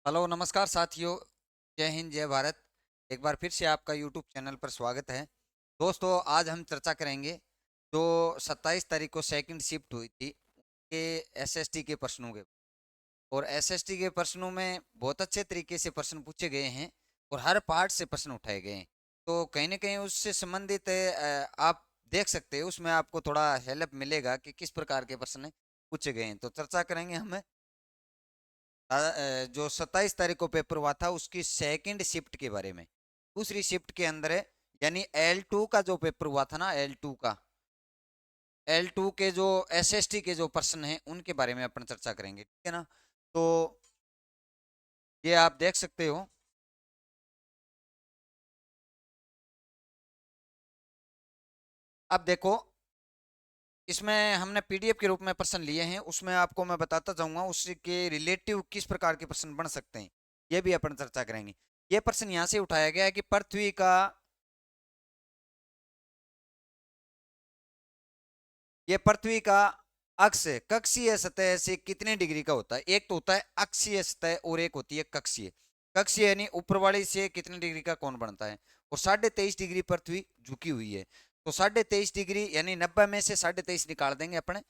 Hello नमस्कार साथियों। जय हिंद जय भारत। एक बार फिर से आपका यूट्यूब चैनल पर स्वागत है। दोस्तों आज हम चर्चा करेंगे जो 27 तारीख को सेकंड शिफ्ट हुई थी के एसएसटी के प्रश्नों के। और एसएसटी के प्रश्नों में बहुत अच्छे तरीके से प्रश्न पूछे गए हैं और हर पार्ट से प्रश्न उठाए गए हैं। तो कहीं ना कहीं उससे संबंधित आप देख सकते हैं, उसमें आपको थोड़ा हेल्प मिलेगा कि किस प्रकार के प्रश्न पूछे गए हैं। तो चर्चा करेंगे हम जो 27 तारीख को पेपर हुआ था उसकी सेकंड शिफ्ट के बारे में। दूसरी शिफ्ट के अंदर है, यानी L2 का जो पेपर हुआ था ना, L2 के जो एसएसटी के जो प्रश्न हैं उनके बारे में अपन चर्चा करेंगे, ठीक है ना। तो ये आप देख सकते हो। अब देखो, इसमें हमने पीडीएफ के रूप में प्रश्न लिए हैं, उसमें आपको मैं बताता जाऊंगा उसके रिलेटिव किस प्रकार के प्रश्न बन सकते हैं, ये भी अपन चर्चा करेंगे। ये प्रश्न यहाँ से उठाया गया है कि पृथ्वी का, ये पृथ्वी का अक्ष कक्षीय सतह से कितने डिग्री का होता है। एक तो होता है अक्षीय सतह और एक होती है कक्षीय। कक्षीय यानी ऊपर वाली से कितने डिग्री का कोण बनता है। और 23.5 डिग्री पृथ्वी झुकी हुई है। तो 23.5 डिग्री यानी 90 में से 23.5 निकाल देंगे अपने।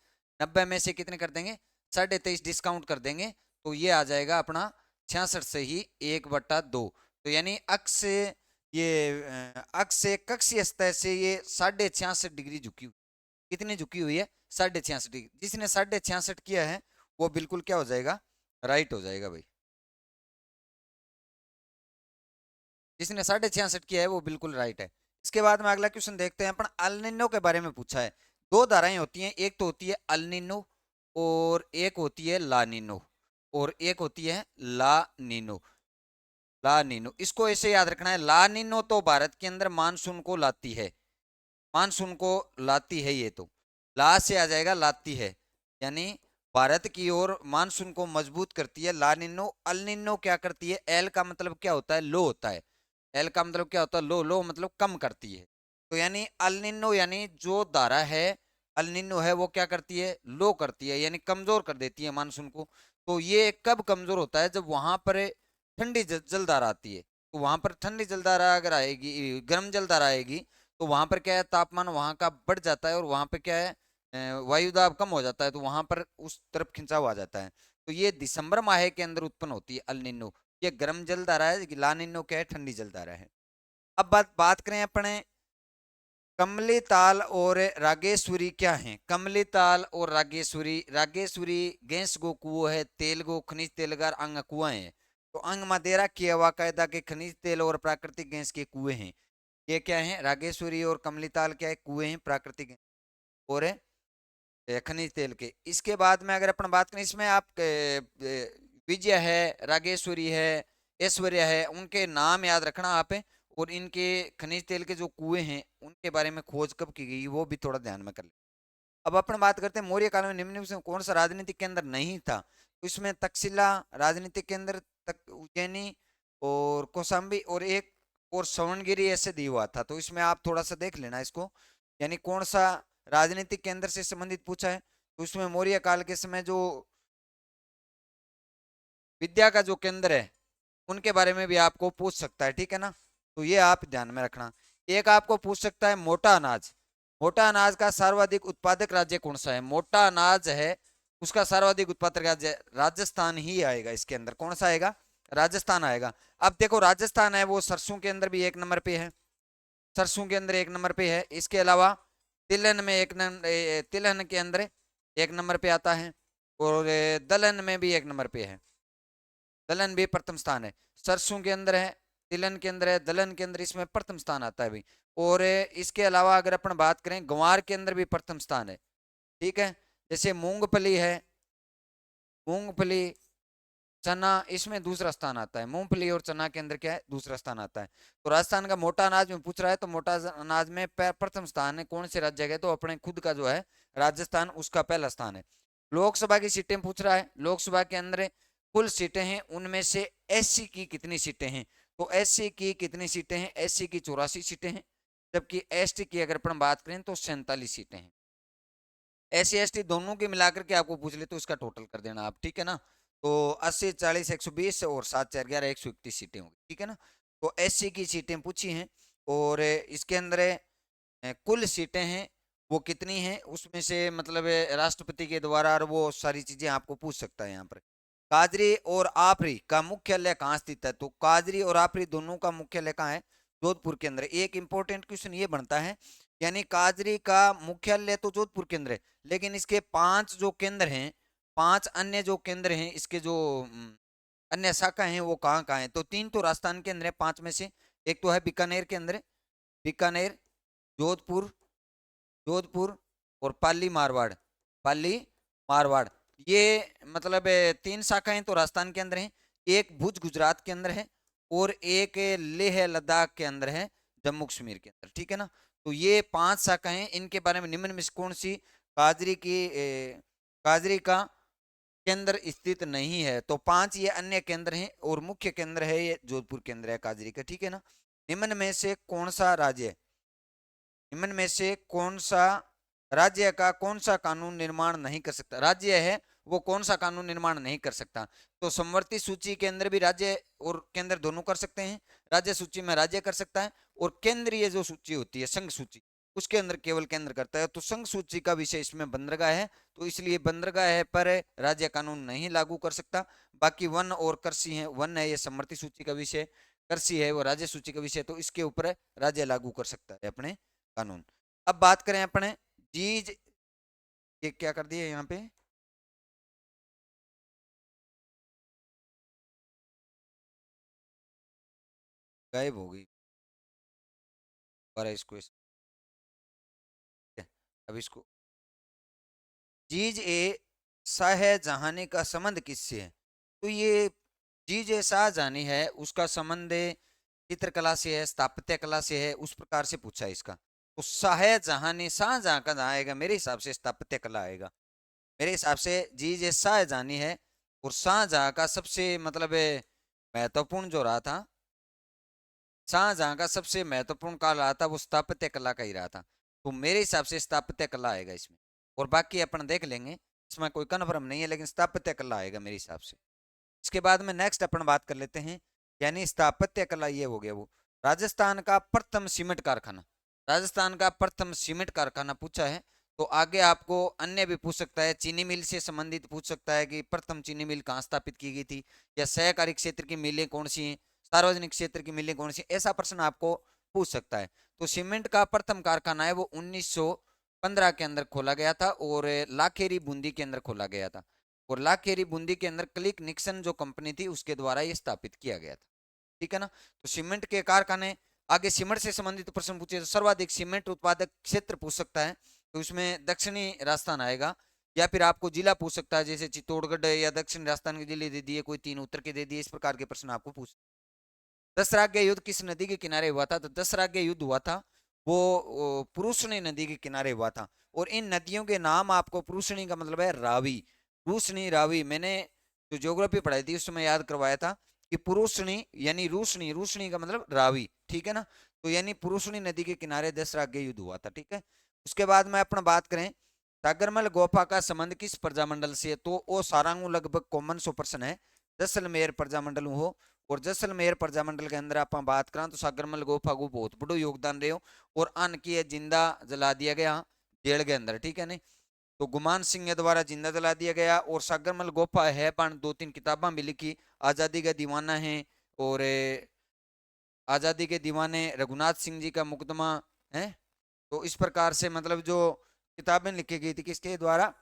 90 में से कितने कर देंगे, 23.5 डिस्काउंट कर देंगे। तो ये आ जाएगा अपना 66 से ही 1/2। तो यानी अक्ष, ये अक्ष से कक्षीय सतह से ये 66.5 डिग्री झुकी हुई। कितनी झुकी हुई है, 66.5 डिग्री। जिसने 66.5 किया है वो बिल्कुल क्या हो जाएगा, राइट हो जाएगा भाई। जिसने 66.5 किया है वो बिल्कुल राइट है। इसके बाद में अगला क्वेश्चन देखते हैं अपन। अल नीनो के बारे में पूछा है। दो धाराएं होती हैं, एक तो होती है अल नीनो और एक होती है ला नीनो, और एक होती है ला नीनो। ला नीनो इसको ऐसे याद रखना है। ला नीनो तो भारत के अंदर मानसून को लाती है, मानसून को लाती है। ये तो ला से आ जाएगा लाती है, यानी भारत की ओर मानसून को मजबूत करती है ला निनो। अल निनो क्या करती है, एल का मतलब क्या होता है, लो होता है। एल का मतलब क्या होता है, लो। लो मतलब कम करती है। तो यानी अल निनो यानी जो धारा है अल निनो है वो क्या करती है, लो करती है, यानी कमजोर कर देती है मानसून को। तो ये कब कमजोर होता है, जब वहां पर ठंडी जलधारा आती है। तो वहां पर ठंडी जलधारा अगर आएगी, गर्म जलधारा आएगी, तो वहां पर क्या है, तापमान वहां का बढ़ जाता है और वहां पे क्या है, वायु दाब कम हो जाता है, तो वहां पर उस तरफ खिंचाव आ जाता है। तो ये दिसंबर माह के अंदर उत्पन्न होती है अल नीनो। ये गर्म जलधारा है, ला नीनो क्या है, ठंडी जलधारा है। अब बात बात करें अपने कमली ताल और रागेश्वरी क्या है। कमली ताल और रागेश्वरी, रागेश्वरी गैस गो कुओ है, तेल गो खनिज तेलगार अंग कुआ है। तो अंग मदेरा की वाकायदा के खनिज तेल और प्राकृतिक गैस के कुएं हैं। ये क्या है, रागेश्वरी और कमली ताल क्या है, कुएं हैं प्राकृतिक और खनिज तेल के। इसके बाद में अगर अपन बात करें, इसमें आप विजय है, रागेश्वरी है, ऐश्वर्या है, उनके नाम याद रखना आप। और इनके खनिज तेल के जो कुएं हैं उनके बारे में खोज कब की गई वो भी थोड़ा ध्यान में कर ले। अब अपन बात करते हैं मौर्य काल में निम्न में कौन सा राजनीतिक केंद्र नहीं था। तो इसमें तक्षशिला राजनीतिक केंद्र, तक उज्जैनी और कौशाम्बी और एक और सवणगिरी ऐसे दिया हुआ था। तो इसमें आप थोड़ा सा देख लेना इसको, यानी कौन सा राजनीतिक केंद्र से संबंधित पूछा है। तो इसमें मौर्य काल के समय जो विद्या का जो केंद्र है उनके बारे में भी आपको पूछ सकता है, ठीक है ना। तो ये आप ध्यान में रखना। एक आपको पूछ सकता है मोटा अनाज, मोटा अनाज का सर्वाधिक उत्पादक राज्य कौन सा है। मोटा अनाज है उसका सर्वाधिक उत्पादक राज्य राजस्थान ही आएगा। इसके अंदर कौन सा आएगा, राजस्थान आएगा। अब देखो राजस्थान है वो सरसों के अंदर भी 1 नंबर पे है, सरसों के अंदर 1 नंबर पे है। इसके अलावा तिलहन में तिलहन के अंदर 1 नंबर पे आता है, और दलहन में भी 1 नंबर पे है। दलहन भी प्रथम स्थान है, सरसों के अंदर है, तिलहन के अंदर है, दलहन के अंदर इसमें प्रथम स्थान आता है भाई। और इसके अलावा अगर अपन बात करें ग्वार के अंदर भी प्रथम स्थान है, ठीक है। जैसे मूंगफली है, मूंगफली, चना, इसमें दूसरा स्थान आता है। मूंगफली और चना के अंदर क्या है, दूसरा स्थान आता है। तो राजस्थान का मोटा अनाज में पूछ रहा है, तो मोटा अनाज में प्रथम स्थान है कौन से राज्य का, तो अपने खुद का जो है राजस्थान, उसका पहला स्थान है। लोकसभा की सीटें पूछ रहा है, लोकसभा के अंदर कुल सीटें हैं उनमें से एससी की कितनी सीटें हैं। तो एससी की कितनी सीटें हैं, एससी की 84 सीटें हैं, जबकि एसटी की अगर अपन बात करें तो 47 सीटें हैं। एससी एसटी दोनों के मिलाकर के आपको पूछ ले तो इसका टोटल कर देना आप, ठीक है ना। तो 80 40 120 और 7 4 11 131 सीटें होंगी, ठीक है ना। तो एससी की सीटें पूछी हैं। और इसके अंदर कुल सीटें हैं वो कितनी हैं, उसमें से मतलब राष्ट्रपति के द्वारा, और वो सारी चीजें आपको पूछ सकता है यहाँ पर। काजरी और आपरी का मुख्यालय कहाँ स्थित है, तो काजरी और आपरी दोनों का मुख्यालय कहाँ है, जोधपुर के अंदर। एक इंपॉर्टेंट क्वेश्चन ये बनता है, यानी काजरी का मुख्यालय तो जोधपुर के अंदर है, लेकिन इसके 5 जो केंद्र हैं, 5 अन्य जो केंद्र हैं, इसके जो अन्य शाखा हैं वो कहाँ कहाँ हैं, तो 3 तो राजस्थान के अंदर है 5 में से। एक तो है बीकानेर के अंदर, बीकानेर, जोधपुर, जोधपुर और पाली मारवाड़, पाली मारवाड़। ये मतलब 3 शाखाएं तो राजस्थान के अंदर हैं, एक भुज गुजरात के अंदर है, और एक लेह लद्दाख के अंदर है, जम्मू कश्मीर के अंदर, ठीक है ना। तो ये 5 शाखाएं, इनके बारे में निम्न में से कौन सी काजरी की काजरी का केंद्र स्थित नहीं है, तो 5 ये अन्य केंद्र हैं, और मुख्य केंद्र है ये जोधपुर केंद्र है काजरी का, ठीक है ना। निम्न में से कौन सा राज्य, निम्न में से कौन सा राज्य का कौन सा कानून निर्माण नहीं कर सकता, राज्य है वो कौन सा कानून निर्माण नहीं कर सकता, तो समवर्ती सूची के अंदर भी राज्य और केंद्र दोनों कर सकते हैं। राज्य सूची में राज्य कर सकता है, और केंद्रीय जो सूची होती है संघ सूची, उसके अंदर केवल केंद्र करता है। तो संघ सूची का विषय इसमें बंदरगाह है, तो इसलिए बंदरगाह पर राज्य कानून नहीं लागू कर सकता। बाकी वन और कृषि है, वन है ये समवर्ती सूची का विषय, कृषि है वो राज्य सूची का विषय, तो इसके ऊपर राज्य लागू कर सकता है अपने कानून। अब बात करें अपने चीज, ये क्या कर दिया यहाँ पे, गायब हो गई, और इसको अब इसको, चीज ए शाहजहानी का संबंध किससे है, तो ये चीज ए शाहजहानी है उसका संबंध चित्रकला से है, स्थापत्य कला से है, उस प्रकार से पूछा है इसका। तो शाहजहानी, शाहजहां का जहाँ आएगा मेरे हिसाब से स्थापत्य कला आएगा, मेरे हिसाब से चीज ए शाहजहानी है। और शाहजहां का सबसे मतलब महत्वपूर्ण जो रहा था, शाहजहां का सबसे महत्वपूर्ण काल रहा था वो स्थापत्य कला का ही रहा था, तो मेरे हिसाब से स्थापत्य कला आएगा इसमें। और बाकी अपन देख लेंगे, इसमें कोई कन्फर्म नहीं है, लेकिन स्थापत्य कला आएगा मेरे हिसाब से। इसके बाद में नेक्स्ट अपन बात कर लेते हैं, यानी स्थापत्य कला ये हो गया वो। राजस्थान का प्रथम सीमेंट कारखाना, राजस्थान का प्रथम सीमेंट कारखाना पूछा है। तो आगे आपको अन्य भी पूछ सकता है, चीनी मिल से संबंधित पूछ सकता है कि प्रथम चीनी मिल कहाँ स्थापित की गई थी, या सहकारी क्षेत्र की मिलें कौन सी हैं, सार्वजनिक क्षेत्र की मिलें कौन सी, ऐसा प्रश्न आपको पूछ सकता है। तो सीमेंट का प्रथम कारखाना है वो 1915 के अंदर खोला गया था, और लाखेरी बूंदी के अंदर खोला गया था। और लाखेरी बूंदी के अंदर क्लिक निक्सन जो कंपनी थी उसके द्वारा ये स्थापित किया गया था, ठीक है ना। तो सीमेंट के कारखाने, आगे सीमेंट से संबंधित प्रश्न पूछे तो सर्वाधिक सीमेंट उत्पादक क्षेत्र पूछ सकता है, तो उसमें दक्षिणी राजस्थान आएगा। या फिर आपको जिला पूछ सकता है, जैसे चित्तौड़गढ़ या दक्षिण राजस्थान के जिले दे दिए, कोई 3 उत्तर के दे दिए, इस प्रकार के प्रश्न आपको पूछ। दसराज्य युद्ध किस नदी के किनारे हुआ था, तो दसराज्य युद्ध हुआ था वो पुरुषनी नदी के किनारे हुआ था। और इन नदियों के नाम आपको, पुरुषनी का मतलब है रावी, रूसनी रावी, मैंने जो ज्योग्राफी पढ़ाई थी उसमें याद करवाया था कि पुरुषनी यानी रूसनी, रूसनी का मतलब रावी, ठीक है ना। तो यानी पुरुषनी नदी के किनारे दसराज्य युद्ध हुआ था, ठीक है। उसके बाद में अपना बात करें, सागरमल गोफा का संबंध किस प्रजामंडल से है, तो वो सारंगू लगभग कॉमन सो पर्सन है, जैसलमेर प्रजामंडल हो। और जैसलमेर प्रजामंडल के अंदर आप बात करें तो सागरमल गोफा को बहुत बड़ो योगदान रहे हो, और अन की जिंदा जला दिया गया जेल के अंदर, ठीक है नहीं। तो गुमान सिंह द्वारा जिंदा जला दिया गया। और सागरमल गोफा है बन 2-3 किताबें भी लिखी, आज़ादी का दीवाना है, और आज़ादी के दीवाने, रघुनाथ सिंह जी का मुकदमा है। तो इस प्रकार से मतलब जो किताबें लिखी गई थी किसके द्वारा,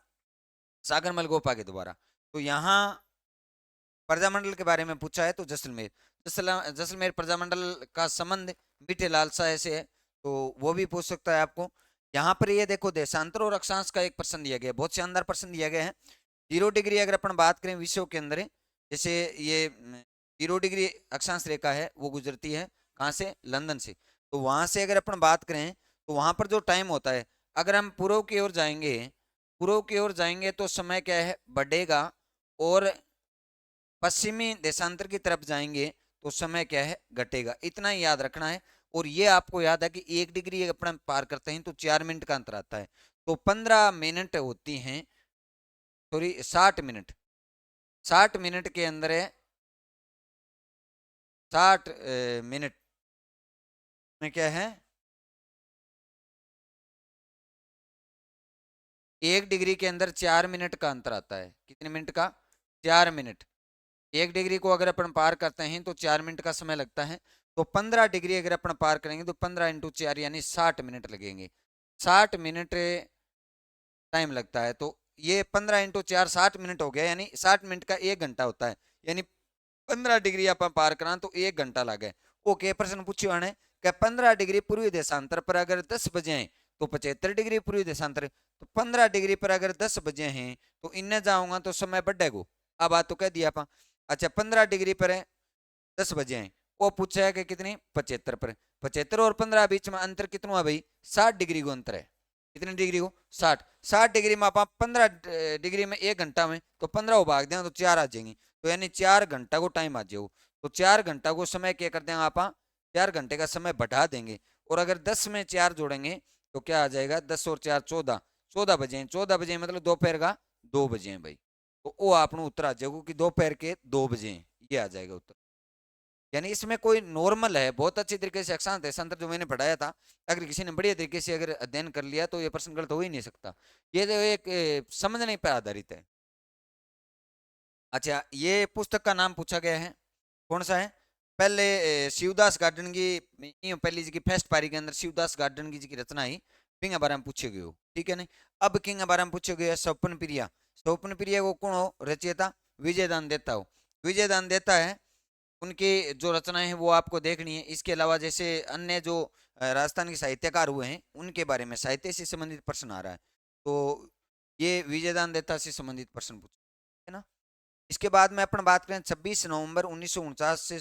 सागरमल गोफा के द्वारा। तो यहाँ प्रजामंडल के बारे में पूछा है तो जैसलमेर, जैसलमेर प्रजामंडल का संबंध मीठे लाल शाह से है, तो वो भी पूछ सकता है आपको। यहाँ पर ये देखो देशांतर और अक्षांश का एक प्रश्न दिया गया है, बहुत शानदार प्रश्न दिया गया है। 0 डिग्री अगर अपन बात करें विश्व के अंदर, जैसे ये 0 डिग्री अक्षांश रेखा है वो गुजरती है कहाँ से, लंदन से। तो वहां से अगर अपन बात करें तो वहां पर जो टाइम होता है, अगर हम पूर्व की ओर जाएंगे, पूर्व की ओर जाएंगे तो समय क्या है बढ़ेगा, और पश्चिमी देशांतर की तरफ जाएंगे तो समय क्या है घटेगा, इतना ही याद रखना है। और ये आपको याद है कि 1 डिग्री अपन पार करते हैं तो 4 मिनट का अंतर आता है, तो 15 मिनट होती हैं, सॉरी 60 मिनट, 60 मिनट के अंदर है, 60 मिनट में क्या है, 1 डिग्री के अंदर 4 मिनट का अंतर आता है। कितने मिनट का? 4 मिनट। 1 डिग्री को अगर अपन पार करते हैं तो 4 मिनट का समय लगता है। तो 15 डिग्री अगर अपन पार करेंगे तो 15 × 4 यानी 60 मिनट लगेंगे। 60 मिनट टाइम लगता है। तो ये 15 × 4 60 मिनट हो गया, यानी 60 मिनट का 1 घंटा होता है। यानी 15 डिग्री आप पार करा तो 1 घंटा लगे। ओके, प्रश्न पूछो आने क्या 15 डिग्री पूर्वी देशांतर पर अगर 10 बजे हैं तो 75 डिग्री पूर्वी देशांतर। तो 15 डिग्री पर अगर 10 बजे हैं तो इन्हें जाऊंगा तो समय बढ़ेगा। अब बात तो कह दिया आप। अच्छा, 15 डिग्री पर है, 10 बजे हैं, वो पूछा है कि कितनी 75 पर। 75 और 15 बीच में अंतर कितना है भाई? 60 डिग्री को अंतर है। कितनी डिग्री को? 60। 60 डिग्री में आप 15 डिग्री में 1 घंटा में तो 15 भाग दें तो 4 आ जाएंगे। तो यानी 4 घंटा को टाइम आ जाओ। तो 4 घंटा को समय क्या कर देंगे आप? 4 घंटे का समय बढ़ा देंगे। और अगर 10 में 4 जोड़ेंगे तो क्या आ जाएगा? 10 और 4 14। 14 बजे हैं, 14 बजे मतलब दोपहर का 2 बजे हैं भाई। तो वो आपको उत्तर आ जाएगा कि दोपहर के 2 बजे हैं, ये आ जाएगा उत्तर। यानी इसमें कोई नॉर्मल है, बहुत अच्छी तरीके से अक्षांश देशांतर जो मैंने पढ़ाया था, अगर किसी ने बढ़िया तरीके से अगर अध्ययन कर लिया तो ये प्रश्न गलत हो ही नहीं सकता। ये तो एक समझने पर आधारित है। अच्छा, ये पुस्तक का नाम पूछा गया है, कौन सा है? पहले शिवदास गार्डन की, पहली जी की फर्स्ट पारी के अंदर शिवदास गार्डन की जी की रचना ही किंग बारे में पूछे गए हो, ठीक है नहीं। अब किंग बारे में पूछे गए स्वप्न प्रिया। स्वप्न प्रिया को कौन हो रचयिता? विजयदान देता हो। विजयदान देता है, उनकी जो रचनाएं हैं वो आपको देखनी है। इसके अलावा जैसे अन्य जो राजस्थान के साहित्यकार हुए हैं उनके बारे में साहित्य से संबंधित प्रश्न आ रहा है। तो ये विजयदान देता से संबंधित प्रश्न पूछा है ना। इसके बाद में अपन बात करें 26 नवंबर 1949 से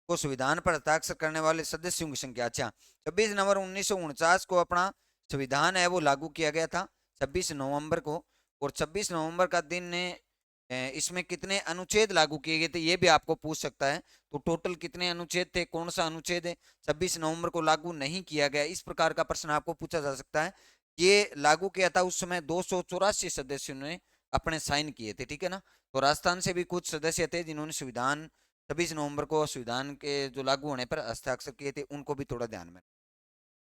को संविधान पर हस्ताक्षर करने वाले सदस्यों की संख्या। अच्छा, 26 नवंबर 1949 को अपना संविधान है वो लागू किया गया था, 26 नवंबर को। और 26 नवंबर का दिन इसमें कितने अनुच्छेद लागू किए गए थे ये भी आपको पूछ सकता है। तो टोटल कितने अनुच्छेद थे, कौन सा अनुच्छेद है 26 नवंबर को लागू नहीं किया गया, इस प्रकार का प्रश्न आपको पूछा जा सकता है। ये लागू किया था उस समय 284 सदस्यों ने अपने साइन किए थे, ठीक है ना। तो राजस्थान से भी कुछ सदस्य थे जिन्होंने संविधान 26 नवंबर को संविधान के जो लागू होने पर हस्ताक्षर किए थे, उनको भी थोड़ा ध्यान में।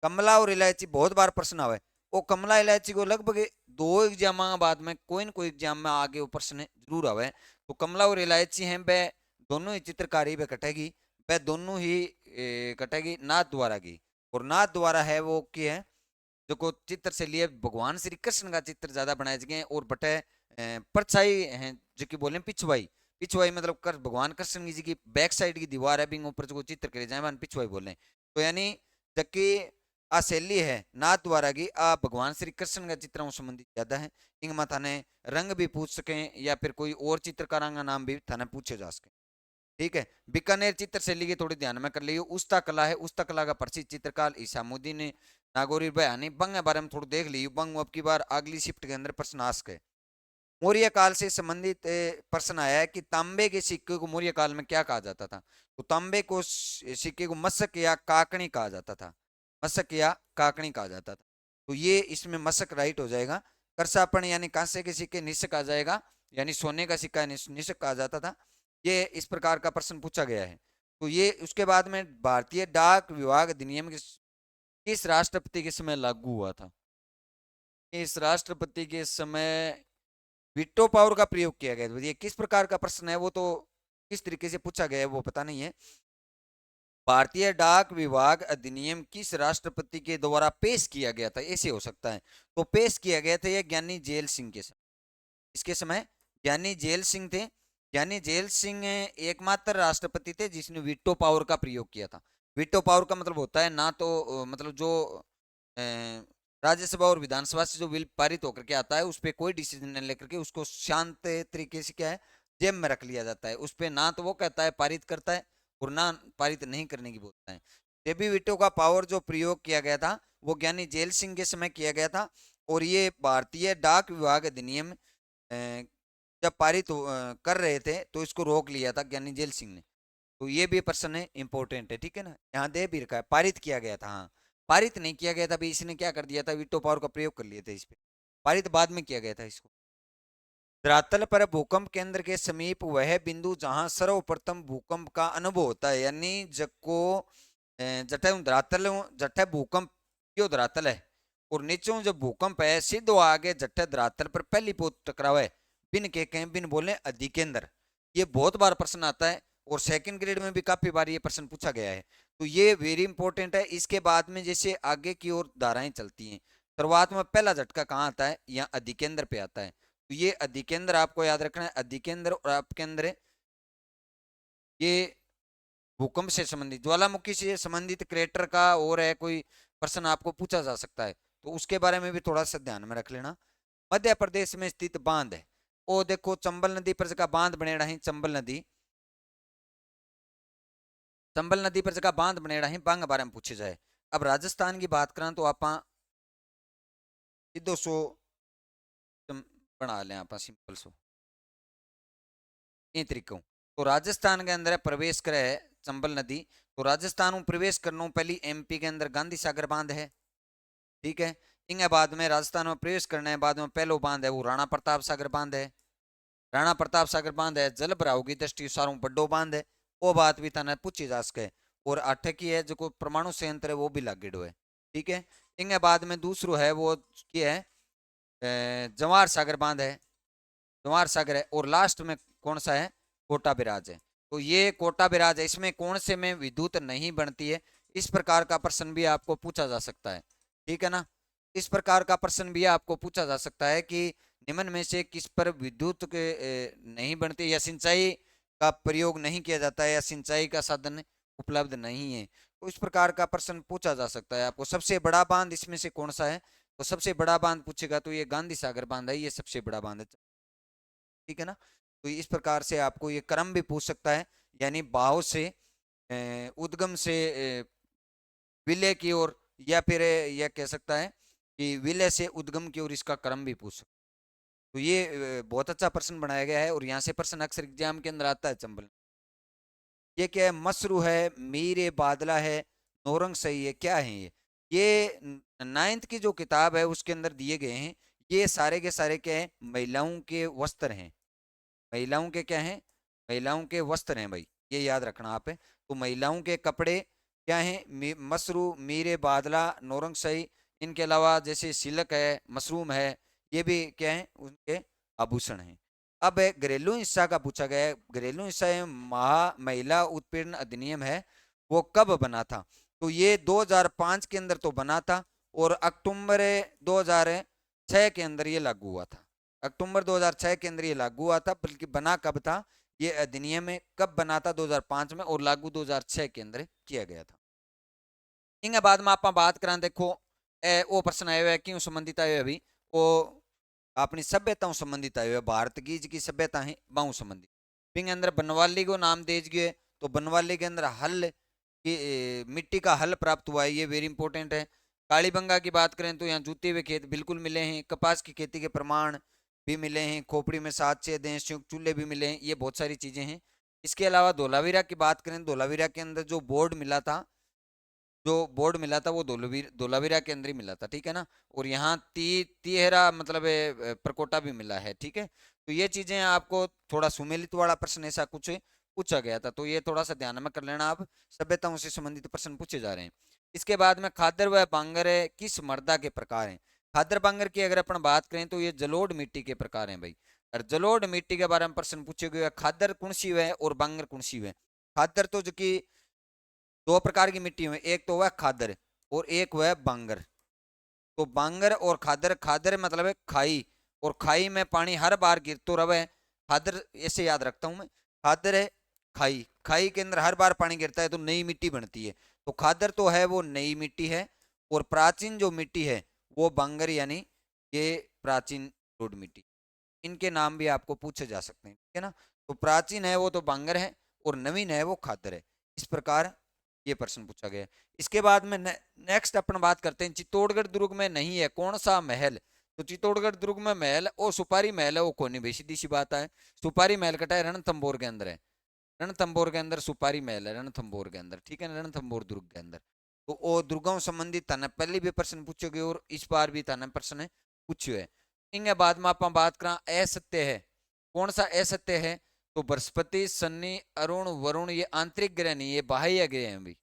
कमला और इलायची बहुत बार प्रश्न आवे। वो कमला इलायची को लगभग 2 एग्जाम बाद में कोई न कोई एग्जाम में आगे वो प्रश्न जरूर आवे। तो कमला और इलायची हैं वह दोनों ही चित्रकारी में कटेगी, वह दोनों ही कटेगी नाथ द्वारा की। और नाथ द्वारा है वो की है जो को चित्र से लिए भगवान श्री कृष्ण का चित्र ज्यादा बनाए गए हैं। और बटे परछाई है जो कि बोले पिछवाई। पिछवाई मतलब कर भगवान कृष्ण जी की बैक साइड की दीवार है बिंग ऊपर जो चित्र करे जाए पिछवाई बोले। तो यानी जबकि आ शैली है नाथ द्वारा की आ भगवान श्री कृष्ण का चित्रों संबंधित ज्यादा है। इंग माथा ने रंग भी पूछ सके या फिर कोई और चित्रकारों का नाम भी थाने पूछे जा सके, ठीक है। बीकानेर चित्र शैली की थोड़ी ध्यान में कर लियो। उस्ता कला है, उस्ता कला का प्रसिद्ध चित्रकार ईसामुद्दीन ने नागौरी बयानी। बंग के बारे में थोड़ा देख लियो, बंग अब की बार अगली शिफ्ट के अंदर प्रश्न आ सके। मौर्य काल से संबंधित प्रश्न आया है कि तांबे के सिक्के को मौर्य काल में क्या कहा जाता था। तो तांबे को सिक्के को मशक या काकणी कहा जाता था, मशक या काकणी कहा जाता था। तो ये इसमें मशक राइट हो जाएगा। करसापण यानी कांसे के सिक्के निशक आ जाएगा, यानी सोने का सिक्का निशक कहा जाता था। ये इस प्रकार का प्रश्न पूछा गया है। तो ये उसके बाद में भारतीय डाक विभाग अधिनियम किस राष्ट्रपति के समय लागू हुआ था? इस राष्ट्रपति के समय वीटो पावर का प्रयोग किया गया। ये किस प्रकार का प्रश्न है वो तो किस तरीके से पूछा गया है वो पता नहीं है। भारतीय डाक विभाग अधिनियम किस राष्ट्रपति के द्वारा पेश किया गया था, ऐसे हो सकता है। तो पेश किया गया था ये ज्ञानी जेल सिंह के समय। इसके समय ज्ञानी जेल सिंह थे। ज्ञानी जेल सिंह एकमात्र राष्ट्रपति थे जिसने वीटो पावर का प्रयोग किया था। वीटो पावर का मतलब होता है ना तो मतलब जो राज्यसभा और विधानसभा से जो बिल पारित होकर के आता है उस पर कोई डिसीजन नहीं लेकर के उसको शांत तरीके से क्या है जेब में रख लिया जाता है। उस पर ना तो वो कहता है पारित करता है और ना पारित नहीं करने की बोलता है। डेबी वीटो का पावर जो प्रयोग किया गया था वो ज्ञानी जेल सिंह के समय किया गया था। और ये भारतीय डाक विभाग अधिनियम जब पारित कर रहे थे तो इसको रोक लिया था ज्ञानी जेल सिंह ने। तो ये भी प्रश्न है इंपॉर्टेंट है, ठीक है ना। यहाँ दे भी रखा है पारित किया गया था, हाँ पारित नहीं किया गया था भाई। इसने क्या कर दिया था वीटो पावर का प्रयोग कर लिया था इस पे, पारित बाद में किया गया था इसको। धरातल पर भूकंप केंद्र के समीप वह बिंदु जहां सर्वप्रथम भूकंप का अनुभव होता है, यानी जको जटे धरातल जटे भूकंप यो धरातल है और नीचे जब भूकंप है सीधो आगे जटे धरातल पर पहली पोत टकराव है, बिन के कहें बिन बोले अधिकेंद्र। ये बहुत बार प्रश्न आता है और सेकंड ग्रेड में भी काफी बार ये प्रश्न पूछा गया है, तो ये वेरी इंपॉर्टेंट है। इसके बाद में जैसे आगे की ओर धाराएं चलती हैं, शुरुआत में पहला झटका कहाँ आता है, यहाँ अधिकेंद्र पे आता है। तो ये अधिकेंद्र आपको याद रखना है, अधिकेंद्र और अपकेंद्र ये भूकंप से संबंधित, ज्वालामुखी से संबंधित क्रेटर का और है कोई प्रश्न आपको पूछा जा सकता है, तो उसके बारे में भी थोड़ा सा ध्यान में रख लेना। मध्य प्रदेश में स्थित बांध है, ओ देखो चंबल नदी पर जगह बांध बनेड़ा है, चंबल नदी पर जगह बांध बनेड़ा है, बांग बारे में पूछे जाए। अब राजस्थान की बात करें तो आप सीधो सो बना लें, आप सिंपल सो ये तरीकों। तो राजस्थान के अंदर प्रवेश करे चंबल नदी, तो राजस्थान में प्रवेश करने पहली एमपी के अंदर गांधी सागर बांध है, ठीक है। इंगे बाद में राजस्थान में प्रवेश करने बाद में पहलो बांध है वो राणा प्रताप सागर बांध है, राणा प्रताप सागर बांध है जल भराव की दृष्टि सारों बड़ो बांध है, वो बात भी थाने पूछी जा सके। और अठ की है जो परमाणु संयंत्र है वो भी लागेडो है, ठीक है। इंगे बाद में दूसरो है वो क्या है, जवाहर सागर बांध है, जवाहर सागर है। और लास्ट में कौन सा है, कोटा बिराज है। तो ये कोटा बिराज है, इसमें कौन से में विद्युत नहीं बनती है, इस प्रकार का प्रश्न भी आपको पूछा जा सकता है, ठीक है ना। इस प्रकार का प्रश्न भी आपको पूछा जा सकता है कि निम्न में से किस पर विद्युत के नहीं बनती या सिंचाई का प्रयोग नहीं किया जाता है या सिंचाई का साधन उपलब्ध नहीं है, तो इस प्रकार का प्रश्न पूछा जा सकता है आपको। सबसे बड़ा बांध इसमें से कौन सा है, तो सबसे बड़ा बांध पूछेगा तो ये गांधी सागर बांध है, ये सबसे बड़ा बांध है, ठीक है ना। तो इस प्रकार से आपको ये क्रम भी पूछ सकता है, यानी बाहु से उद्गम से विलय की ओर, या फिर यह कह सकता है कि विलय से उद्गम की ओर इसका क्रम भी पूछ सकता है। तो ये बहुत अच्छा प्रश्न बनाया गया है और यहाँ से प्रश्न अक्सर एग्जाम के अंदर आता है चंबल। ये क्या है, मसरू है, मीरे बादला है, नौरंग सही है, क्या है ये नाइन्थ की जो किताब है उसके अंदर दिए गए हैं। ये सारे के सारे क्या है, महिलाओं के वस्त्र हैं, महिलाओं के क्या हैं, महिलाओं के वस्त्र हैं भाई, ये याद रखना आप है। तो महिलाओं के कपड़े क्या हैं, मसरू, मीरे बादला, नौरंग सही, इनके अलावा जैसे सिलक है, मशरूम है, ये भी क्या है उनके आभूषण हैं। अब घरेलू हिस्सा का पूछा गया है, घरेलू हिस्सा महिला उत्पीड़न अधिनियम है, वो कब बना था, तो ये 2005 के अंदर तो बना था और अक्टूबर 2006 के अंदर ये लागू हुआ था, अक्टूबर 2006 के अंदर ये लागू हुआ था। बल्कि बना कब था, ये अधिनियम कब बना था, 2005 में, और लागू 2006 के अंदर किया गया था। इंगे बाद में आप बात करें, देखो वो प्रश्न आयो है क्यों संबंधित आयो है अभी, वो अपनी सभ्यताओं संबंधित आयो है, भारत की सभ्यता है बहु संबंधित। फिर अंदर बनवाली को नाम दे गए, तो बनवाली के अंदर हल की मिट्टी का हल प्राप्त हुआ है, ये वेरी इंपॉर्टेंट है। कालीबंगा की बात करें तो यहाँ जूते हुए खेत बिल्कुल मिले हैं, कपास की खेती के प्रमाण भी मिले हैं, खोपड़ी में 7 संयुक्त चूल्हे भी मिले हैं, ये बहुत सारी चीजें हैं। इसके अलावा धोलावीरा की बात करें, धोलावीरा के अंदर जो बोर्ड मिला था, जो बोर्ड मिला था वो धोलावीरा के अंदर ही मिला था, ठीक है ना। और यहाँ तिहरा मतलब प्रकोटा भी मिला है, ठीक है। तो ये चीजें आपको थोड़ा सुमेलित वाला प्रश्न ऐसा कुछ पूछा गया था, तो ये थोड़ा सा ध्यान में कर लेना, आप सभ्यताओं से संबंधित प्रश्न पूछे जा रहे हैं। इसके बाद में खादर व बांगर किस मृदा के प्रकार हैं, खादर बांगर की अगर अपन बात करें तो ये जलोढ़ मिट्टी के प्रकार हैं भाई। और जलोढ़ मिट्टी के बारे में प्रश्न पूछे गए, खादर कौन सी है और बांगर कौन सी है। खादर तो जो कि दो प्रकार की मिट्टी में, एक तो वह खादर और एक वह बांगर। तो बांगर और खादर, खादर मतलब है खाई, और खाई में पानी हर बार गिरतो रहे, खादर ऐसे याद रखता हूं मैं, खादर है खाई, खाई के अंदर हर बार पानी गिरता है तो नई मिट्टी बनती है, तो खादर तो है वो नई मिट्टी है, और प्राचीन जो मिट्टी है वो बांगर, यानी ये प्राचीन रोड मिट्टी। इनके नाम भी आपको पूछे जा सकते हैं, ठीक है ना। तो प्राचीन है वो तो बांगर है और नवीन है वो खादर है, इस प्रकार ये प्रश्न पूछा गया। इसके बाद में नेक्स्ट अपन बात करते हैं, चित्तौड़गढ़ दुर्ग में नहीं है कौन सा महल, तो चित्तौड़गढ़ दुर्ग में महल और सुपारी महल है वो कौन, भी सीधी सी बात है, सुपारी महल कटा है रणथंभौर के अंदर है, रणथंभौर के अंदर सुपारी महल है, रणथंभौर के अंदर, ठीक है, रणथंभौर दुर्ग के अंदर। तो वो दुर्गों संबंधित था पहले भी प्रश्न पूछे गए और इस बार भी था प्रश्न पूछे है। इंगे बाद में आप बात करा असत्य है, कौन सा असत्य है? तो बृहस्पति, शनि, अरुण, वरुण ये आंतरिक ग्रह नहीं, ये बाह्य ग्रह हैं भाई।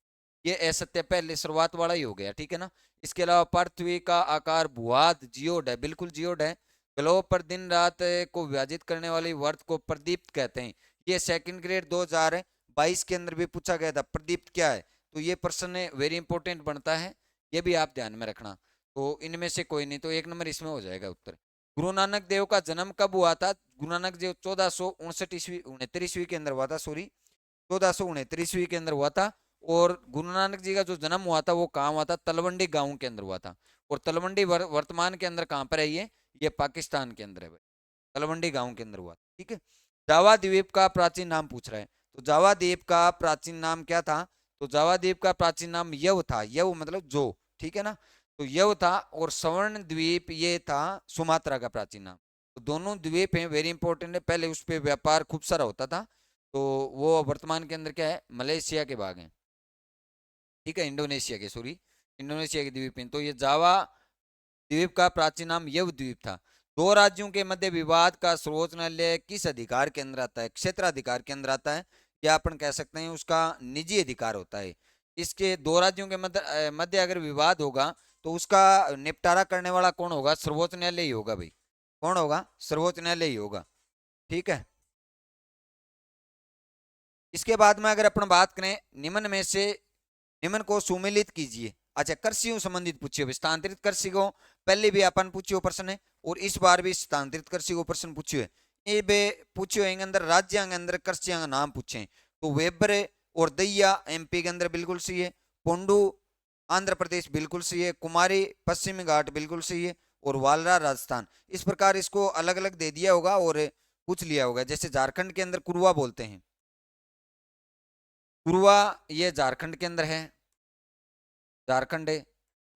ये असत्य पहले शुरुआत वाला ही हो गया, ठीक है ना। इसके अलावा पृथ्वी का आकार भूआद जियोड है, बिल्कुल जियोड है। ग्लोब पर दिन रात को विभाजित करने वाली वर्त को प्रदीप्त कहते हैं। ये सेकंड ग्रेड 2022 के अंदर भी पूछा गया था, प्रदीप्त क्या है। तो ये प्रश्न वेरी इंपॉर्टेंट बनता है, ये भी आप ध्यान में रखना। तो इनमें से कोई नहीं, तो 1 नंबर इसमें हो जाएगा उत्तर। गुरु नानक देव का जन्म कब हुआ था? गुरु नानक देव 1469 ईस्वी 69 ईस्वी के अंदर हुआ था, सॉरी 1469 ईस्वी के अंदर हुआ था। और गुरु नानक जी का जो जन्म हुआ था वो कहाँ हुआ था? तलवंडी गांव के अंदर हुआ था। और तलवंडी वर्तमान के अंदर कहाँ पर है? ये पाकिस्तान के अंदर है भाई, तलवंडी गांव के अंदर हुआ, ठीक है। जावा द्वीप का प्राचीन नाम पूछ रहा है। तो जावा द्वीप का प्राचीन नाम क्या था? तो जावा द्वीप का प्राचीन नाम यव था, यव मतलब जो, ठीक है ना। तो यव था। और स्वर्ण द्वीप ये था सुमात्रा का प्राचीन नाम। तो दोनों द्वीप हैं, वेरी इंपॉर्टेंट है, पहले उस पर व्यापार खूब सारा होता था। तो वो वर्तमान के अंदर क्या है? मलेशिया के भाग हैं, ठीक है, इंडोनेशिया के, सॉरी इंडोनेशिया के द्वीप हैं। तो ये जावा द्वीप का प्राचीन नाम यव द्वीप था। दो राज्यों के मध्य विवाद का सर्वोच्च न्यायालय किस अधिकार के अंदर आता है? क्षेत्राधिकार के अंदर आता है, या अपन कह सकते हैं उसका निजी अधिकार होता है। इसके दो राज्यों के मध्य अगर विवाद होगा तो उसका निपटारा करने वाला कौन होगा? सर्वोच्च न्यायालय ही होगा भाई। कौन होगा? सर्वोच्च न्यायालय ही होगा, ठीक है। इसके बाद में अगर अपन बात करें, निम्न में से निम्न को सुमेलित कीजिए। अच्छा, कृषि संबंधित पूछिए, स्थानांतरित कृषि को पहले भी अपन पूछियो प्रश्न है, और इस बार भी स्थानांतरित कृषि को प्रश्न पूछियो है। ये बे पूछियो है अंदर राज्य के अंदर कृषि का नाम पूछे। तो वेबर और दैया एमपी के अंदर बिल्कुल सही है। पोंडू आंध्र प्रदेश बिल्कुल सही है। कुमारी पश्चिमी घाट बिल्कुल सही है। और वालरा राजस्थान। इस प्रकार इसको अलग अलग दे दिया होगा और पूछ लिया होगा। जैसे झारखंड के अंदर कुरुआ बोलते हैं, कुरुआ ये झारखंड के अंदर है, झारखंड है।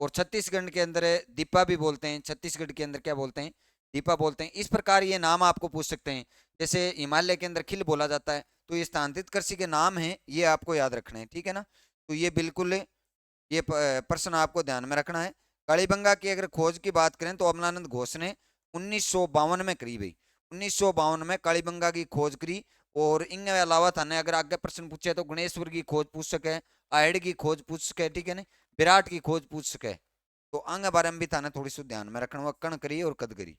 और छत्तीसगढ़ के अंदर है दीपा भी बोलते हैं, छत्तीसगढ़ के अंदर क्या बोलते हैं? दीपा बोलते हैं। इस प्रकार ये नाम आपको पूछ सकते हैं। जैसे हिमालय के अंदर खिल बोला जाता है, तो ये स्थानांतरित कृषि के नाम हैं, ये आपको याद रखना है, ठीक है ना। तो ये बिल्कुल ये प्रश्न आपको ध्यान में रखना है। कालीबंगा की अगर खोज की बात करें तो अमलानंद घोष ने 1952 में करी भाई, 1952 में कालीबंगा की खोज करी। और इनके अलावा थाने अगर आगे प्रश्न पूछे तो गणेश्वर की खोज पूछ सके, आहड़ की खोज पूछ सके, ठीक है ना, विराट की खोज पूछ सके। तो अंग बारे में भी थाने थोड़ी सी ध्यान में रखना, कण करी और कद करी।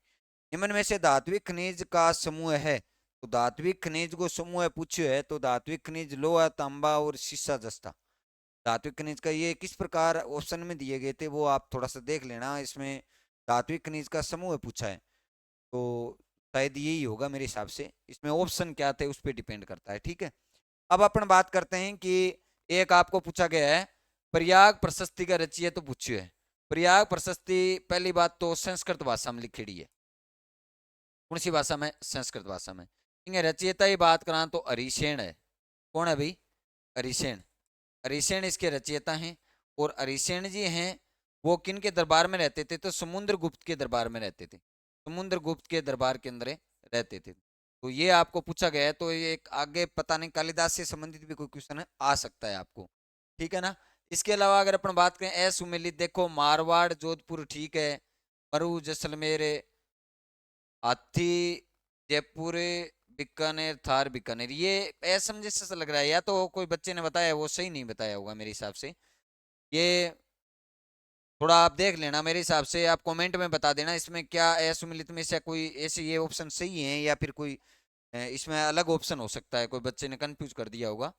निम्न में से धात्विक खनिज का समूह है। तो धात्विक खनिज को समूह पूछ्यो है, तो धात्विक खनिज लोहा, तांबा और शीशा जस्ता। धात्विक खनिज का ये किस प्रकार ऑप्शन में दिए गए थे वो आप थोड़ा सा देख लेना। इसमें धात्विक खनिज का समूह पूछा है, तो शायद यही होगा मेरे हिसाब से। इसमें ऑप्शन क्या थे उस पर डिपेंड करता है, ठीक है। अब अपन बात करते हैं कि एक आपको पूछा गया है, प्रयाग प्रशस्ति का रचिए तो पूछिए है। प्रयाग प्रशस्ति पहली बात तो संस्कृत भाषा में लिखेड़ी है। कौन सी भाषा में? संस्कृत भाषा में। इनके रचयिता की बात करा तो हरिसेन है। कौन है भाई? हरिसेन। हरिसेन इसके रचयिता हैं। और हरिसेन जी हैं वो किन के दरबार में रहते थे? तो समुद्र गुप्त के दरबार में रहते थे, समुद्र गुप्त के दरबार के अंदर रहते थे। तो ये आपको पूछा गया है, तो ये एक आगे पता नहीं कालिदास से संबंधित भी कोई क्वेश्चन है आ सकता है आपको, ठीक है ना। इसके अलावा अगर अपन बात करें असुमेलित, देखो मारवाड़ जोधपुर ठीक है, मरु जैसलमेर, हाथी जयपुर, बीकानेर थार बीकानेर, ये असमंजस जैसा लग रहा है, या तो कोई बच्चे ने बताया वो सही नहीं बताया होगा मेरे हिसाब से। ये थोड़ा आप देख लेना, मेरे हिसाब से आप कमेंट में बता देना इसमें क्या असुमिलित में से कोई ऐसे ये ऑप्शन सही है या फिर कोई इसमें अलग ऑप्शन हो सकता है, कोई बच्चे ने कंफ्यूज कर दिया होगा।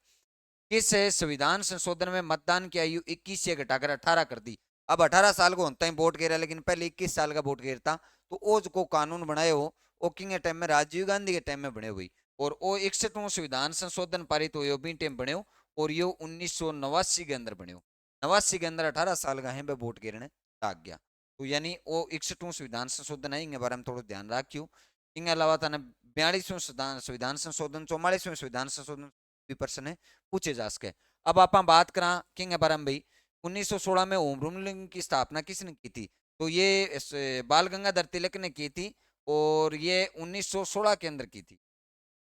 किस संविधान संशोधन में मतदान की आयु 21 से घटाकर 18 कर दी? अब 18 साल को होता है वोट गिरा, लेकिन पहले 21 साल का वोट गिरता। तो वो जो कानून बनाए हो वो किंग टाइम में राजीव गांधी के टाइम में बने हुई। और वो 61वां संविधान संशोधन पारित हुए भी टाइम बने हो। और ये 1989 के अंदर बने हो। 89 के अंदर 18 साल का है वोट गिरने लाग गया। तो यानी वो 61वां संविधान संशोधन है, इनके बारे में थोड़ा ध्यान रखियो। इनके अलावा था 42वां संविधान संशोधन, 44वां संविधान संशोधन भी प्रश्न है पूछे जा सके। अब आप बात करा किंग बारे में भाई, 1916 में होम रूल की स्थापना किसने की थी? तो ये बाल गंगाधर तिलक ने की थी। और ये 1916 के अंदर की थी,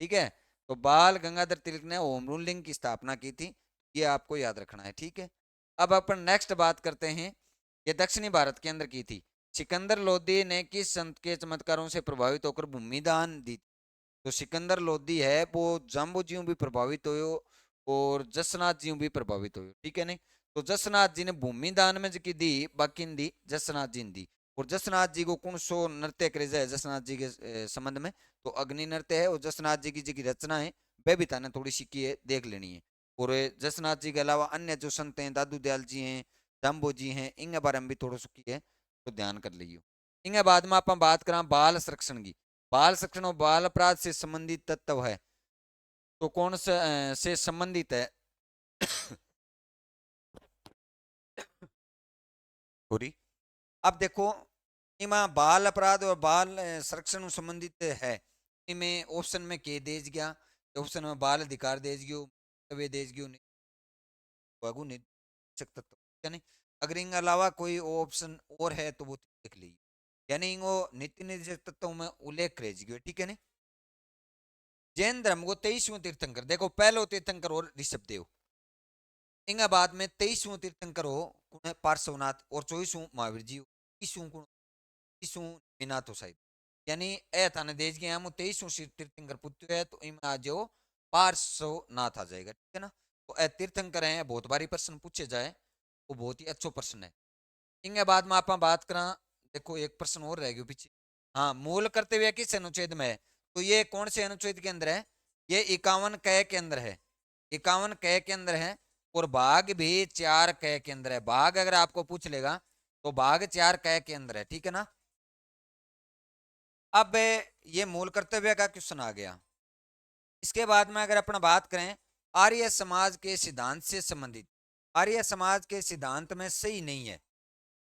ठीक है। तो बाल गंगाधर तिलक ने होम रूलिंग की स्थापना की थी, ये आपको याद रखना है, ठीक है। अब अपन नेक्स्ट बात करते हैं, ये दक्षिणी भारत के अंदर की थी। सिकंदर लोदी ने किस संत के चमत्कारों से प्रभावित होकर भूमि दान दी? तो सिकंदर लोधी है वो जाम्बू जी भी प्रभावित हुए और जसनाथ जी भी प्रभावित हुए, ठीक है नहीं। तो जसनाथ जी ने भूमि दान में जी दी, बाकी दी जसनाथ जी ने दी। और जसनाथ जी को कौन सो नृत्य करे जाए जसनाथ जी के संबंध में, तो अग्नि नृत्य है। और जसनाथ जी की रचना है वह भी थाने थोड़ी सी की है, देख लेनी है। और जसनाथ जी के अलावा अन्य जो संत हैं, दादू दयाल जी हैं, जाम्बो जी हैं, इनके बारे में भी थोड़ा सा की है, तो ध्यान कर लीजिए। इनके बाद में आप बात करें बाल संरक्षण की। बाल संरक्षण और बाल अपराध से संबंधित तत्व है, तो कौन से संबंधित है सॉरी। अब देखो, इमा बाल अपराध और बाल संरक्षण संबंधित है। इनमें ऑप्शन में के देज गया, ऑप्शन में बाल अधिकार देज गयो, वे देज गयो बागु नहीं सकता तो, यानी अगर इनके अलावा कोई ऑप्शन और है तो वो देख लीजिए। यानी इनको नीति निर्देशक तत्वों में उल्लेख करे गयो, ठीक है नहीं। जैन धर्म को 23वां तीर्थंकर, देखो पहलो तीर्थंकर और ऋषभ देव, इंगा बाद में 23वां तीर्थंकर हो पार्श्वनाथ, और 24वां महावीर जी, 30वां मीनाथ हो शायद। यानी ए थाने देश के हम 23वां तीर्थंकर पुत्र है, तो इनमें आज जो पार्श्वनाथ आ जाएगा, ठीक है ना। तो ए तीर्थंकर है, बहुत बारी प्रश्न पूछे जाए, वो बहुत ही अच्छा प्रश्न है। इनके बाद में आप बात करा, देखो एक प्रश्न और रह गया पीछे। हाँ, मूल कर्तव्य किस अनुच्छेद में है, तो ये कौन से अनुच्छेद के अंदर है, ये 51 क के अंदर है, 51 क के अंदर है। और भाग भी 4 क के अंदर है। भाग अगर आपको पूछ लेगा तो भाग 4 क के अंदर है, ठीक है ना। अब ये मूल कर्तव्य का क्वेश्चन आ गया। इसके बाद में अगर अपन बात करें आर्य समाज के सिद्धांत से संबंधित, आर्य समाज के सिद्धांत में सही नहीं है,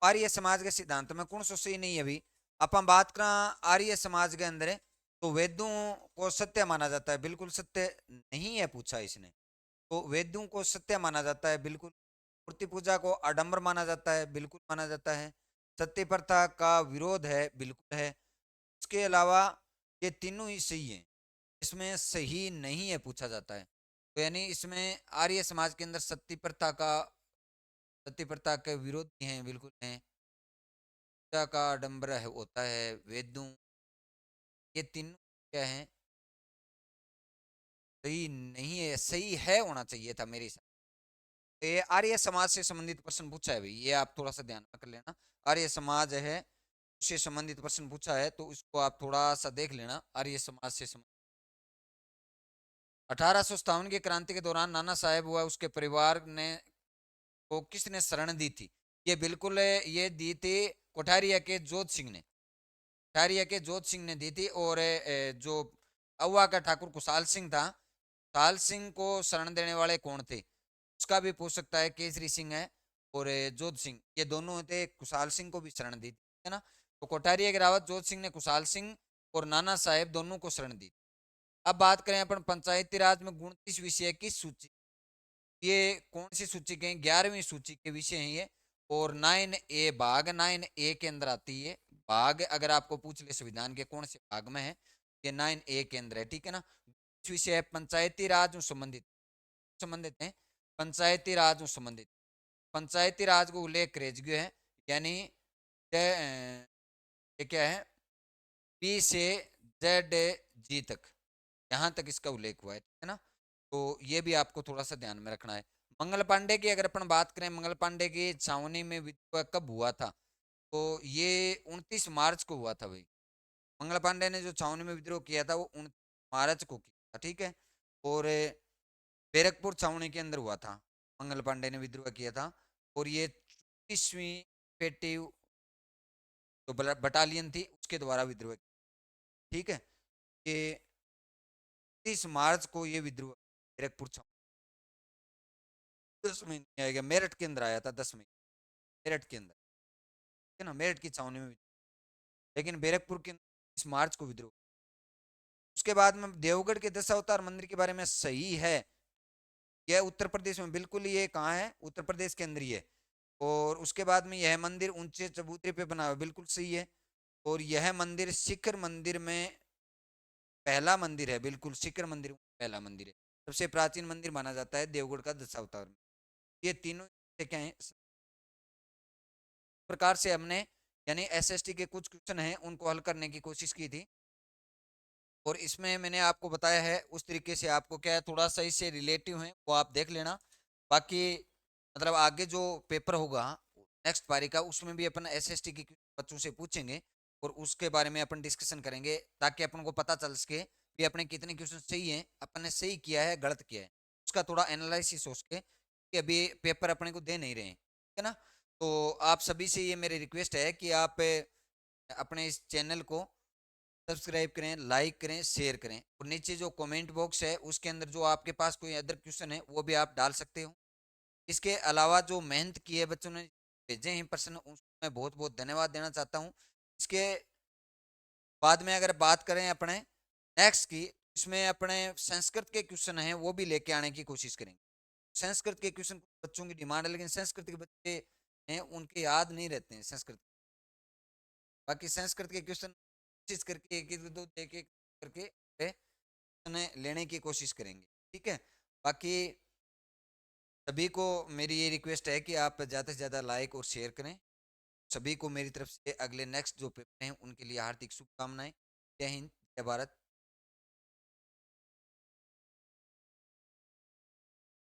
आर्य समाज के सिद्धांत में कौन सा सही नहीं है अभी अपन बात करें आर्य समाज के अंदर है, तो वेदों को सत्य माना जाता है, बिल्कुल सत्य नहीं है पूछा इसने। तो वेदों को सत्य माना जाता है बिल्कुल। मूर्ति पूजा को आडंबर माना जाता है, बिल्कुल माना जाता है। सत्य प्रथा का विरोध है, बिल्कुल है। इसके अलावा ये तीनों ही सही है, इसमें सही नहीं है पूछा जाता है। तो यानी इसमें आर्य समाज के अंदर सत्य प्रथा के विरोधी हैं, बिल्कुल हैं। पूजा का आडंबर होता है, वेदों, ये तीनों क्या है, सही नहीं है, सही है होना चाहिए था मेरे हिसाब से। ये आर्य समाज से संबंधित प्रश्न पूछा है भाई, ये आप थोड़ा सा ध्यान में कर लेना। आर्य समाज है उससे संबंधित प्रश्न पूछा है, तो इसको आप थोड़ा सा देख लेना, आर्य समाज से संबंधित। 1857 की क्रांति के दौरान नाना साहेब हुआ उसके परिवार ने को किसने शरण दी थी, ये बिल्कुल ये दी थी कोठारिया के जोत सिंह ने, कोठारिया के जोत सिंह ने दी थी। और जो अव्वा का ठाकुर कुशाल सिंह था, कुशाल सिंह को शरण देने वाले कौन थे, उसका भी पूछ सकता है। केसरी सिंह है और जोत सिंह, ये दोनों थे, कुशाल सिंह को भी शरण दी, है ना। तो कोठारिया के रावत जोत सिंह ने कुशाल सिंह और नाना साहेब दोनों को शरण दी। अब बात करें अपन पंचायती राज में 29 विषय की सूची, ये कौन सी सूची के 11वीं सूची के विषय हैं ये। और 9A भाग 9A के अंदर आती है। भाग अगर आपको पूछ ले संविधान के कौन से भाग में है, ये 9A के अंदर है, ठीक है ना। विषय है पंचायती राज संबंधित, संबंधित है पंचायती राज संबंधित, पंचायती राज को उल्लेख करेजगे है। यानी ये क्या है, पी से Z G तक, यहाँ तक इसका उल्लेख हुआ है ना। तो ये भी आपको थोड़ा सा ध्यान में रखना है। मंगल पांडे की अगर अपन बात करें, मंगल पांडे की छावनी में विद्रोह कब हुआ था, तो ये 29 मार्च को हुआ था भाई। मंगल पांडे ने जो छावनी में विद्रोह किया था वो 29 मार्च को किया था, ठीक है। और बैरकपुर छावनी के अंदर हुआ था, मंगल पांडे ने विद्रोह किया था। और ये 34वीं पेटी जो बटालियन थी उसके द्वारा विद्रोह, ठीक है। ये 30 मार्च को ये विद्रोह बैरकपुर छावनी 10 में नहीं आएगा, मेरठ के अंदर आया था 10 में, मेरठ के अंदर, ठीक है ना, मेरठ की छावनी में। लेकिन बैरकपुर के अंदर 30 मार्च को विद्रोह। उसके बाद में देवगढ़ के दशावतार मंदिर के बारे में सही है, यह उत्तर प्रदेश में बिल्कुल, ये कहाँ है, उत्तर प्रदेश के अंदर ही है। और उसके बाद में यह मंदिर ऊंचे चबूतरे पे बना हुआ है, बिल्कुल सही है। और यह मंदिर शिखर मंदिर में पहला मंदिर है, बिल्कुल शिखर मंदिर पहला मंदिर है, सबसे प्राचीन मंदिर माना जाता है देवगढ़ का दशावतार। ये तीनों क्या है, इस प्रकार से हमने यानी एसएसटी के कुछ क्वेश्चन हैं उनको हल करने की कोशिश की थी। और इसमें मैंने आपको बताया है उस तरीके से, आपको क्या है थोड़ा सा इससे रिलेटिव है वो आप देख लेना। बाकी मतलब आगे जो पेपर होगा नेक्स्ट पारी का, उसमें भी अपन एसएसटी की बच्चों से पूछेंगे और उसके बारे में अपन डिस्कशन करेंगे, ताकि अपन को पता चल सके कि अपने कितने क्वेश्चन सही हैं, अपन ने सही किया है गलत किया है, उसका थोड़ा एनालिसिस हो सके, कि अभी पेपर अपने को दे नहीं रहे हैं, ठीक है ना। तो आप सभी से ये मेरी रिक्वेस्ट है कि आप अपने इस चैनल को सब्सक्राइब करें, लाइक करें, शेयर करें, और नीचे जो कमेंट बॉक्स है उसके अंदर जो आपके पास कोई अदर क्वेश्चन है वो भी आप डाल सकते हो। इसके अलावा जो मेहनत की है बच्चों ने, भेजे हैं प्रश्न, उसको मैं बहुत बहुत धन्यवाद देना चाहता हूँ। इसके बाद में अगर बात करें अपने नेक्स्ट की, इसमें अपने संस्कृत के क्वेश्चन हैं वो भी लेके आने की कोशिश करेंगे। संस्कृत के क्वेश्चन बच्चों की डिमांड है, लेकिन संस्कृत के बच्चे हैं उनके याद नहीं रहते हैं संस्कृत। बाकी संस्कृत के क्वेश्चन कोशिश करके एक एक दो एक एक करके लेने की कोशिश करेंगे, ठीक है। बाकी सभी को मेरी ये रिक्वेस्ट है कि आप ज़्यादा से ज़्यादा लाइक और शेयर करें। सभी को मेरी तरफ से अगले नेक्स्ट जो पेपर हैं उनके लिए हार्दिक शुभकामनाएं। जय हिंद, जय भारत।